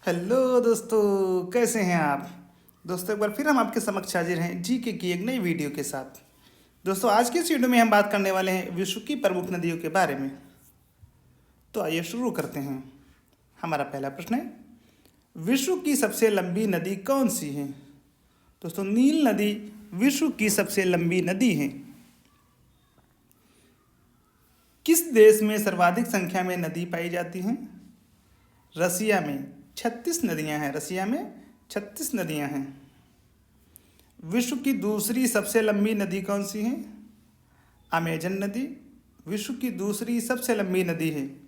Hello दोस्तों, कैसे हैं आप। दोस्तों, एक बार फिर हम आपके समक्ष हाजिर हैं जीके की एक नई वीडियो के साथ। दोस्तों, आज की इस वीडियो में हम बात करने वाले हैं विश्व की प्रमुख नदियों के बारे में। तो आइए शुरू करते हैं। हमारा पहला प्रश्न है, विश्व की सबसे लंबी नदी कौन सी है। दोस्तों, नील नदी विश्व की सबसे लंबी नदी है। किस देश में सर्वाधिक संख्या में नदी पाई जाती हैं। रसिया में 36 नदियां हैं। रसिया में 36 नदियां हैं। विश्व की दूसरी सबसे लंबी नदी कौन सी है। अमेजन नदी विश्व की दूसरी सबसे लंबी नदी है।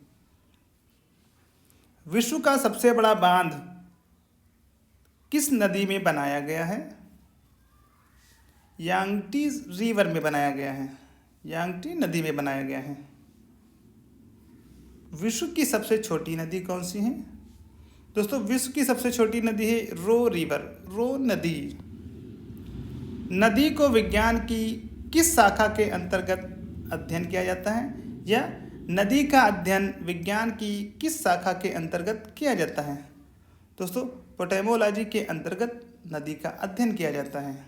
विश्व का सबसे बड़ा बांध किस नदी में बनाया गया है। यांगटी रिवर में बनाया गया है। यांगटी नदी में बनाया गया है। विश्व की सबसे छोटी नदी कौन सी है। दोस्तों, विश्व की सबसे छोटी नदी है रो रिवर, रो नदी। नदी को विज्ञान की किस शाखा के अंतर्गत अध्ययन किया जाता है, या नदी का अध्ययन विज्ञान की किस शाखा के अंतर्गत किया जाता है। दोस्तों, पोटेमोलॉजी के अंतर्गत नदी का अध्ययन किया जाता है।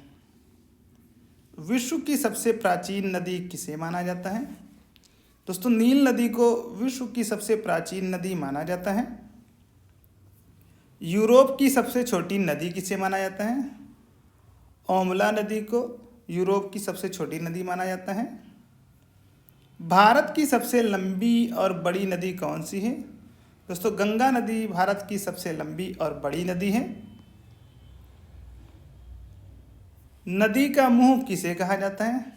विश्व की सबसे प्राचीन नदी किसे माना जाता है। दोस्तों, नील नदी को विश्व की सबसे प्राचीन नदी माना जाता है। यूरोप की सबसे छोटी नदी किसे माना जाता है। ओमला नदी को यूरोप की सबसे छोटी नदी माना जाता है। भारत की सबसे लंबी और बड़ी नदी कौन सी है। दोस्तों, गंगा नदी भारत की सबसे लंबी और बड़ी नदी है। नदी का मुंह किसे कहा जाता है।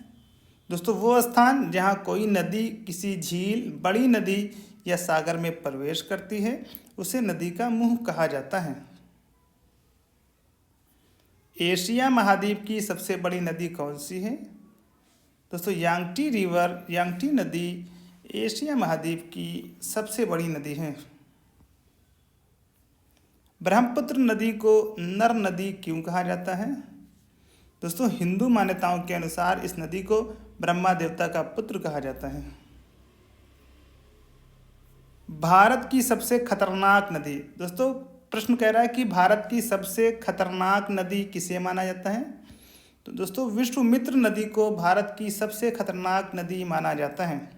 दोस्तों, वो स्थान जहाँ कोई नदी किसी झील, बड़ी नदी या सागर में प्रवेश करती है उसे नदी का मुंह कहा जाता है। एशिया महाद्वीप की सबसे बड़ी नदी कौन सी है। दोस्तों, यांगटी रिवर, यांगटी नदी एशिया महाद्वीप की सबसे बड़ी नदी है। ब्रह्मपुत्र नदी को नर नदी क्यों कहा जाता है। दोस्तों, हिंदू मान्यताओं के अनुसार इस नदी को ब्रह्मा देवता का पुत्र कहा जाता है। भारत की सबसे खतरनाक नदी। दोस्तों, प्रश्न कह रहा है कि भारत की सबसे खतरनाक नदी किसे माना जाता है। तो दोस्तों, विश्वामित्र नदी को भारत की सबसे खतरनाक नदी माना जाता है।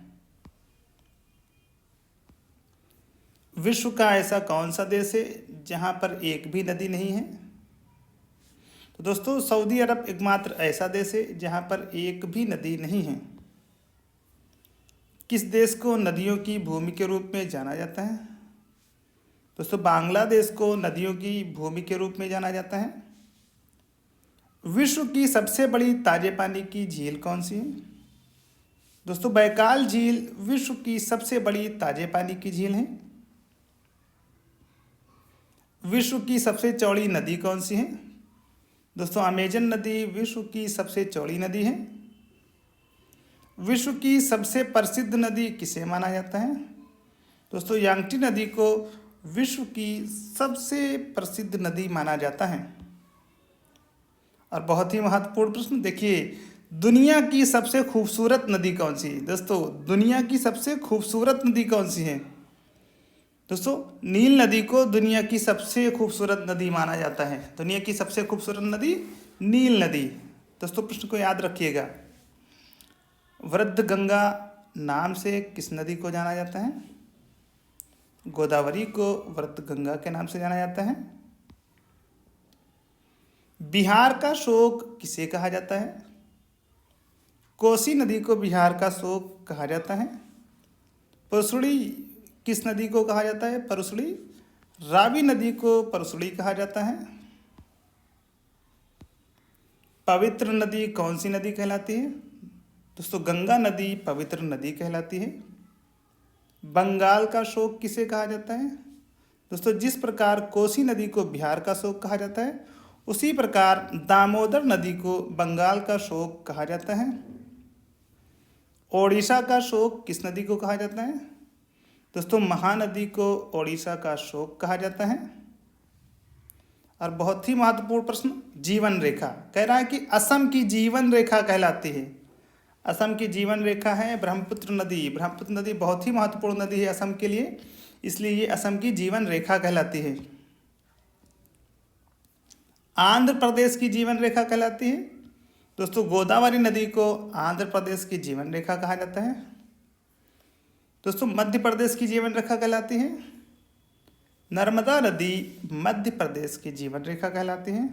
विश्व का ऐसा कौन सा देश है जहां पर एक भी नदी नहीं है। तो दोस्तों, सऊदी अरब एकमात्र ऐसा देश है जहां पर एक भी नदी नहीं है। किस देश को नदियों की भूमि के रूप में जाना जाता है। दोस्तों, बांग्लादेश को नदियों की भूमि के रूप में जाना जाता है। विश्व की सबसे बड़ी ताजे पानी की झील कौन सी है। दोस्तों, बैकाल झील विश्व की सबसे बड़ी ताजे पानी की झील है। विश्व की सबसे चौड़ी नदी कौन सी है। दोस्तों, अमेजन नदी विश्व की सबसे चौड़ी नदी है। विश्व की सबसे प्रसिद्ध नदी किसे माना जाता है। दोस्तों, यांगटी नदी को विश्व की सबसे प्रसिद्ध नदी माना जाता है। और बहुत ही महत्वपूर्ण प्रश्न देखिए, दुनिया की सबसे खूबसूरत नदी कौन सी है। दोस्तों, दुनिया की सबसे खूबसूरत नदी कौन सी है। दोस्तों, नील नदी को दुनिया की सबसे खूबसूरत नदी माना जाता है। दुनिया की सबसे खूबसूरत नदी नील नदी। दोस्तों, प्रश्न को याद रखिएगा। वृद्ध गंगा नाम से किस नदी को जाना जाता है। गोदावरी को वृद्ध गंगा के नाम से जाना जाता है। बिहार का शोक किसे कहा जाता है। कोसी नदी को बिहार का शोक कहा जाता है। परसुड़ी किस नदी को कहा जाता है। परसुड़ी। रावी नदी को परसुड़ी कहा जाता है। पवित्र नदी कौन सी नदी कहलाती है। दोस्तों, गंगा नदी पवित्र नदी कहलाती है। बंगाल का शोक किसे कहा जाता है। दोस्तों, जिस प्रकार कोसी नदी को बिहार का शोक कहा जाता है उसी प्रकार दामोदर नदी को बंगाल का शोक कहा जाता है। ओडिशा का शोक किस नदी को कहा जाता है। दोस्तों, महानदी को ओडिशा का शोक कहा जाता है। और बहुत ही महत्वपूर्ण प्रश्न, जीवन रेखा कह रहा है कि असम की जीवन रेखा कहलाती है। असम की जीवन रेखा है ब्रह्मपुत्र नदी। ब्रह्मपुत्र नदी बहुत ही महत्वपूर्ण नदी है असम के लिए, इसलिए ये असम की जीवन रेखा कहलाती है। आंध्र प्रदेश की जीवन रेखा कहलाती है। दोस्तों गोदावरी नदी को आंध्र प्रदेश की जीवन रेखा कहा जाता है। दोस्तों मध्य प्रदेश की जीवन रेखा कहलाती है। नर्मदा नदी मध्य प्रदेश की जीवन रेखा कहलाती है।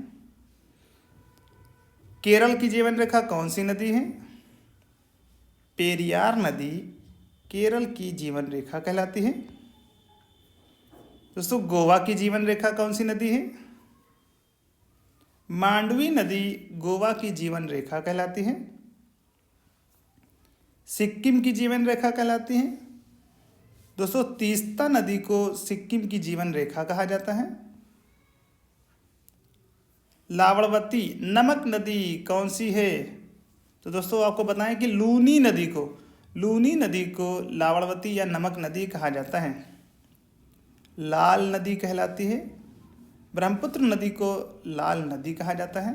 केरल की जीवन रेखा कौन सी नदी है? पेरियार नदी केरल की जीवन रेखा कहलाती है। दोस्तों गोवा की जीवन रेखा कौन सी नदी है? मांडवी नदी गोवा की जीवन रेखा कहलाती है। सिक्किम की जीवन रेखा कहलाती है। दोस्तों तीस्ता नदी को सिक्किम की जीवन रेखा कहा जाता है। लावणवती नमक नदी कौन सी है? तो दोस्तों आपको बताएं कि लूनी नदी को लावणवती या नमक नदी कहा जाता है। लाल नदी कहलाती है। ब्रह्मपुत्र नदी को लाल नदी कहा जाता है।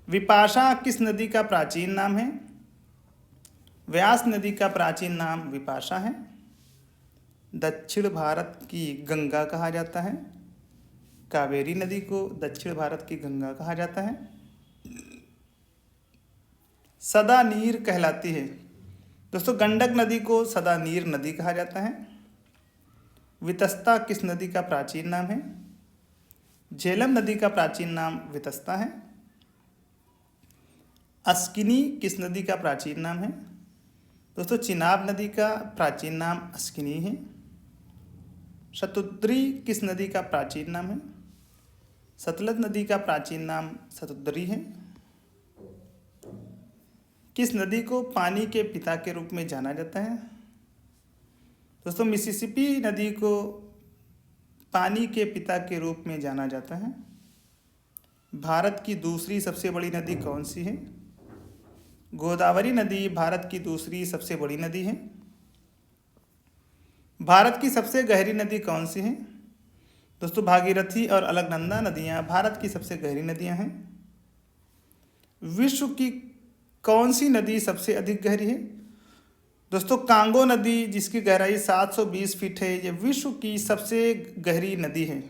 विपाशा किस नदी का प्राचीन नाम है? व्यास नदी का प्राचीन नाम विपाशा है। दक्षिण भारत की गंगा कहा जाता है। कावेरी नदी को दक्षिण भारत की गंगा कहा जाता है। सदा नीर कहलाती है। दोस्तों गंडक नदी को सदा नीर नदी कहा जाता है। वितस्ता किस नदी का प्राचीन नाम है? झेलम नदी का प्राचीन नाम वितस्ता है। अस्किनी किस नदी का प्राचीन नाम है? दोस्तों चिनाब नदी का प्राचीन नाम अस्किनी है। शतुद्री किस नदी का प्राचीन नाम है? सतलज नदी का प्राचीन नाम शतुद्री है। किस नदी को पानी के पिता के रूप में जाना जाता है? दोस्तों मिसिसिपी नदी को पानी के पिता के रूप में जाना जाता है। भारत की दूसरी सबसे बड़ी नदी कौन सी है? गोदावरी नदी भारत की दूसरी सबसे बड़ी नदी है। भारत की सबसे गहरी नदी कौन सी है? दोस्तों भागीरथी और अलकनंदा नदियां भारत की सबसे गहरी नदियां हैं। विश्व की कौन सी नदी सबसे अधिक गहरी है? दोस्तों कांगो नदी जिसकी गहराई 720 फीट है, यह विश्व की सबसे गहरी नदी है।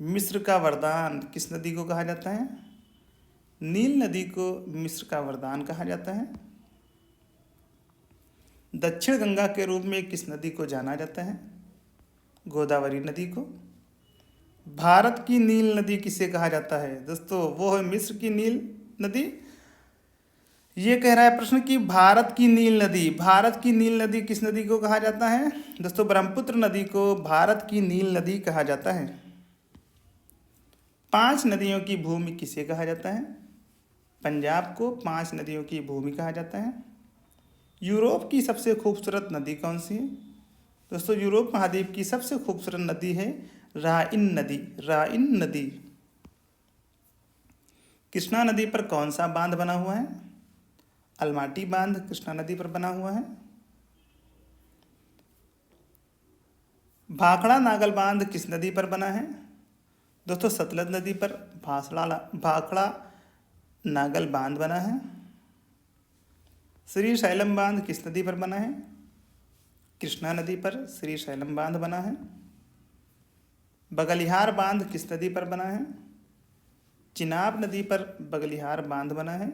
मिस्र का वरदान किस नदी को कहा जाता है? नील नदी को मिस्र का वरदान कहा जाता है। दक्षिण गंगा के रूप में किस नदी को जाना जाता है? गोदावरी नदी को। भारत की नील नदी किसे कहा जाता है? दोस्तों वो है मिस्र की नील नदी। ये कह रहा है प्रश्न कि भारत की नील नदी किस नदी को कहा जाता है? दोस्तों ब्रह्मपुत्र नदी को भारत की नील नदी कहा जाता है। 5 नदियों की भूमि किसे कहा जाता है? पंजाब को 5 नदियों की भूमि कहा जाता है। यूरोप की सबसे खूबसूरत नदी कौन सी है? दोस्तों यूरोप महाद्वीप की सबसे खूबसूरत नदी है राइन नदी। कृष्णा नदी पर कौन सा बांध बना हुआ है? अलमाटी बांध कृष्णा नदी पर बना हुआ है। भाखड़ा नागल बांध किस नदी पर बना है? दोस्तों सतलज नदी पर भाखड़ा नागल बांध बना है। श्री शैलम बांध किस नदी पर बना है? कृष्णा नदी पर श्री शैलम बांध बना है। बगलिहार बांध किस नदी पर बना है? चिनाब नदी पर बगलिहार बांध बना है।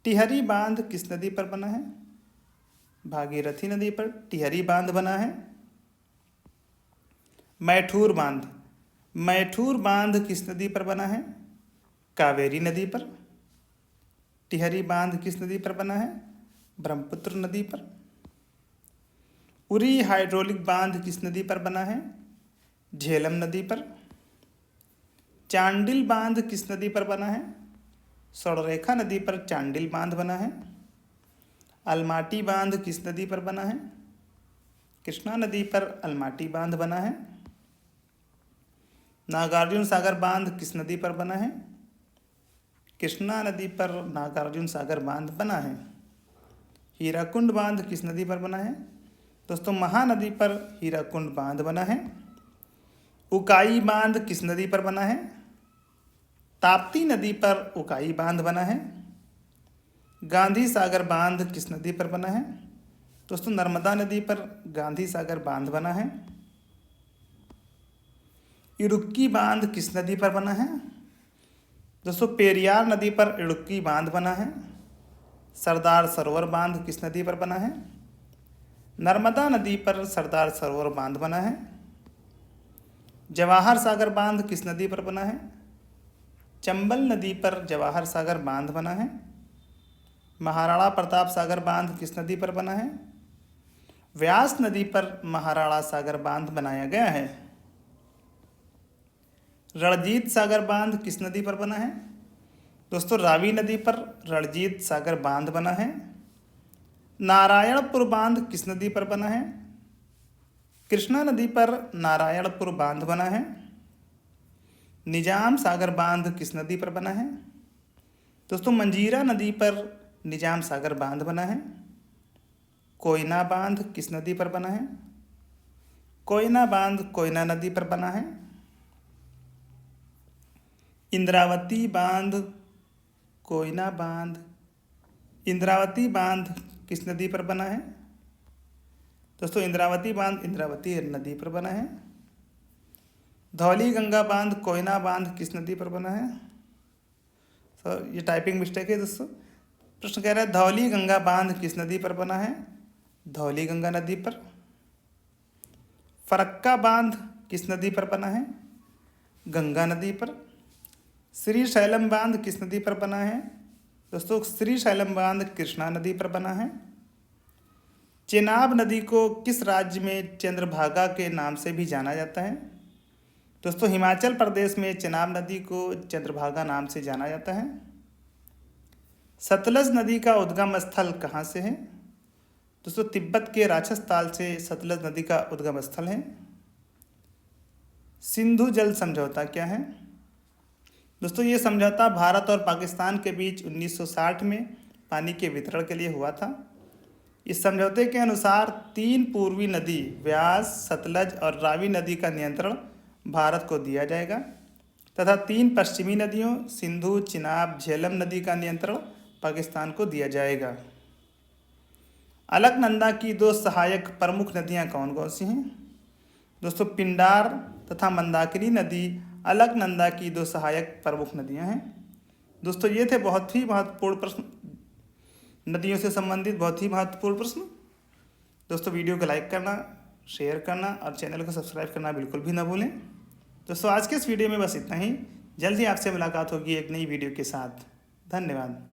टिहरी बांध किस नदी पर बना है? भागीरथी नदी पर टिहरी बांध बना है। मैठूर बांध किस नदी पर बना है? कावेरी नदी पर। टिहरी बांध किस नदी पर बना है? ब्रह्मपुत्र नदी पर। उरी हाइड्रोलिक बांध किस नदी पर बना है? झेलम नदी पर। चांडिल बांध किस नदी पर बना है? स्वर्णरेखा नदी पर चांडिल बांध बना है। अलमाटी बांध किस नदी पर बना है? कृष्णा नदी पर अलमाटी बांध बना है। नागार्जुन सागर बांध किस नदी पर बना है? कृष्णा नदी पर नागार्जुन सागर बांध बना है। हीराकुंड बांध किस नदी पर बना है? दोस्तों महानदी पर हीराकुंड बांध बना है। उकाई बांध किस नदी पर बना है? ताप्ती नदी पर उकाई बांध बना है। गांधी सागर बांध किस नदी पर बना है? दोस्तों नर्मदा नदी पर गांधी सागर बांध बना है। इडुक्की बांध किस नदी पर बना है? दोस्तों पेरियार नदी पर इडुक्की बांध बना है। सरदार सरोवर बांध किस नदी पर बना है? नर्मदा नदी पर सरदार सरोवर बांध बना है। जवाहर सागर बांध किस नदी पर बना है? चंबल नदी पर जवाहर सागर बांध बना है। महाराणा प्रताप सागर बांध किस नदी पर बना है? व्यास नदी पर महाराणा सागर बांध बनाया गया है। रणजीत सागर बांध किस नदी पर बना है? दोस्तों रावी नदी पर रणजीत सागर बांध बना है। नारायणपुर बांध किस नदी पर बना है? कृष्णा नदी पर नारायणपुर बांध बना है। निजाम सागर बांध किस नदी पर बना है? दोस्तों मंजीरा नदी पर निजाम सागर बांध बना है। कोयना बांध किस नदी पर बना है? कोयना बांध कोयना नदी पर बना है। इंद्रावती बांध कोयना बांध इंद्रावती बांध किस नदी पर बना है? दोस्तों इंद्रावती बांध इंद्रावती नदी पर बना है। धौली गंगा बांध कोयना बांध किस नदी पर बना है? सर ये टाइपिंग मिस्टेक है दोस्तों। प्रश्न कह रहा है धौली गंगा बांध किस नदी पर बना है? धौली गंगा नदी पर। फरक्का बांध किस नदी पर बना है? गंगा नदी पर। श्रीशैलम बांध किस नदी पर बना है? दोस्तों श्रीशैलम बांध कृष्णा नदी पर बना है। चेनाब नदी को किस राज्य में चंद्रभागा के नाम से भी जाना जाता है? दोस्तों हिमाचल प्रदेश में चेनाब नदी को चंद्रभागा नाम से जाना जाता है। सतलज नदी का उद्गम स्थल कहाँ से है? दोस्तों तिब्बत के राक्षसताल से सतलज नदी का उद्गम स्थल है। सिंधु जल समझौता क्या है? दोस्तों ये समझौता भारत और पाकिस्तान के बीच 1960 में पानी के वितरण के लिए हुआ था। इस समझौते के अनुसार 3 पूर्वी नदी व्यास, सतलज और रावी नदी का नियंत्रण भारत को दिया जाएगा तथा 3 पश्चिमी नदियों सिंधु, चिनाब, झेलम नदी का नियंत्रण पाकिस्तान को दिया जाएगा। अलकनंदा की 2 सहायक प्रमुख नदियां कौन कौन सी हैं? दोस्तों पिंडार तथा मंदाकिनी नदी अलकनंदा की 2 सहायक प्रमुख नदियां हैं। दोस्तों ये थे बहुत ही महत्वपूर्ण प्रश्न, नदियों से संबंधित बहुत ही महत्वपूर्ण प्रश्न। दोस्तों वीडियो को लाइक करना, शेयर करना और चैनल को सब्सक्राइब करना बिल्कुल भी ना भूलें। दोस्तों आज के इस वीडियो में बस इतना ही। जल्दी आपसे मुलाकात होगी एक नई वीडियो के साथ। धन्यवाद।